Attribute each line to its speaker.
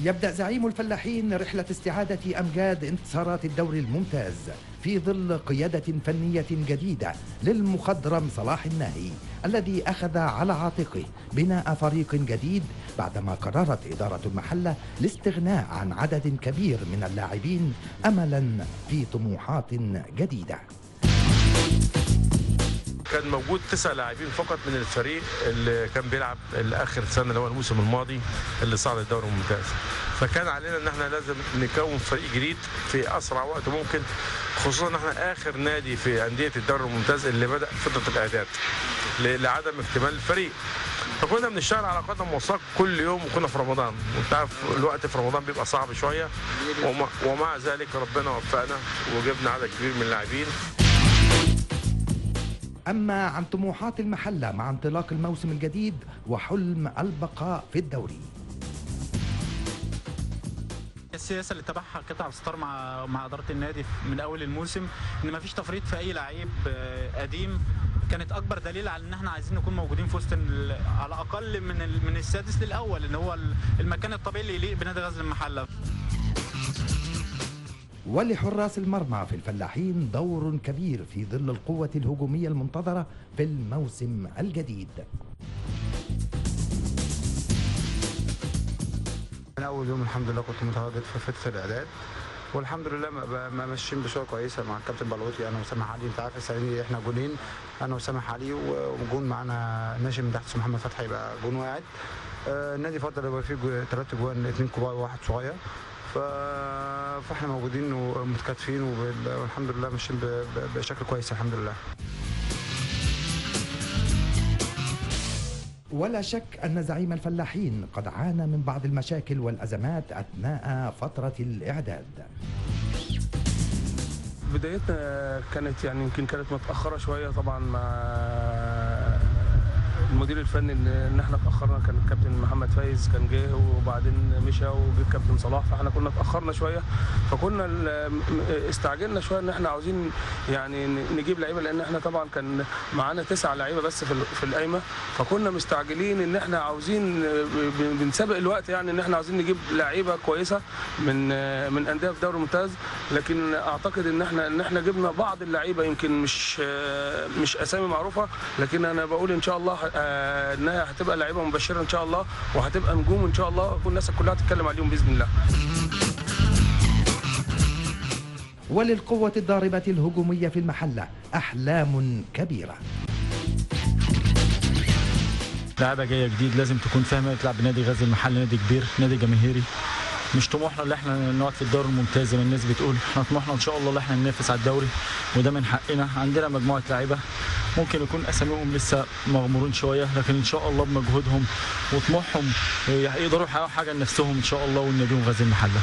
Speaker 1: يبدأ زعيم الفلاحين رحلة استعادة أمجاد انتصارات الدوري الممتاز في ظل قيادة فنية جديدة للمخضرم صلاح الناهي الذي أخذ على عاتقه بناء فريق جديد بعدما قررت إدارة المحلة الاستغناء عن عدد كبير من اللاعبين أملا في طموحات جديدة.
Speaker 2: كان موجود 9 لاعبين فقط من الفريق اللي كان بيلعب الاخر سنه اللي هو الموسم الماضي اللي صعد الدوري الممتاز، فكان علينا ان احنا لازم نكون فريق جديد في اسرع وقت ممكن، خصوصا ان احنا اخر نادي في انديه الدوري الممتاز اللي بدا فتره الاعداد لعدم اكتمال الفريق، فكنا بنشتغل على قدم وساق كل يوم، وكنا في رمضان وانت عارف الوقت في رمضان بيبقى صعب شويه، ومع ذلك ربنا وفقنا وجبنا عدد كبير من اللاعبين.
Speaker 1: أما عن طموحات المحلة مع انطلاق الموسم الجديد وحلم البقاء في الدوري.
Speaker 3: السياسه اللي اتبعها قطع الستار مع اداره النادي من اول الموسم ان ما فيش تفريط في اي لعيب قديم، كانت اكبر دليل على ان احنا عايزين نكون موجودين في وسط على الاقل من السادس للاول، اللي هو المكان الطبيعي اللي يليق بنادي غزل المحله.
Speaker 1: ولحراس المرمى في الفلاحين دور كبير في ظل القوة الهجومية المنتظرة في الموسم الجديد.
Speaker 4: من أول يوم الحمد لله كنت متواجد في فترة الإعداد، والحمد لله ما ماشيين بصورة كويسة مع الكابتن بلوطي أنا وسامح علي. أنت عارف السنة دي إحنا جونين أنا وسامح علي، وجون معانا ناشئ من تحت محمد فتحي يبقى جون واحد. النادي فضل يبقى فيه 3 جوان، 2 كبار وواحد صغير، فاحنا موجودين ومتكاتفين والحمد لله ماشيين بشكل كويس الحمد لله.
Speaker 1: ولا شك أن زعيم الفلاحين قد عانى من بعض المشاكل والأزمات أثناء فترة الإعداد.
Speaker 5: بدايتنا كانت يمكن كانت متأخرة شوية طبعا مع المدير الفني، ان احنا اتاخرنا. كان الكابتن محمد فايز كان جه وبعدين مشى وجه الكابتن صلاح، فاحنا كنا اتاخرنا شويه، فكنا استعجلنا شويه ان احنا عاوزين نجيب لعيبه، لان احنا طبعا كان معانا 9 لعيبه بس في القايمه، فكنا مستعجلين ان احنا عاوزين بنسابق الوقت، ان احنا عاوزين نجيب لعيبه كويسه من انديه في الدوري الممتاز. لكن اعتقد ان احنا جبنا بعض اللعيبه يمكن مش اسامي معروفه، لكن انا بقول ان شاء الله انها هتبقى لعيبه مبشره ان شاء الله، وهتبقى نجوم ان شاء الله، والناس كلها تتكلم عليهم باذن الله.
Speaker 1: وللقوة الضاربة الهجومية في المحلة أحلام كبيرة.
Speaker 6: لاعبة جاية جديد لازم تكون فاهمة تلعب بنادي غزل المحلة، نادي كبير، نادي جماهيري. مش طموحنا اللي احنا نقعد في الدوري الممتاز زي ما الناس بتقول، احنا طموحنا ان شاء الله اللي احنا ننافس على الدوري، وده من حقنا. عندنا مجموعة لعيبة ممكن يكون اساميهم لسه مغمورين شوية، لكن ان شاء الله بمجهودهم وطموحهم يقدروا يحققوا حاجة لنفسهم ان شاء الله وناديهم غزل المحلة.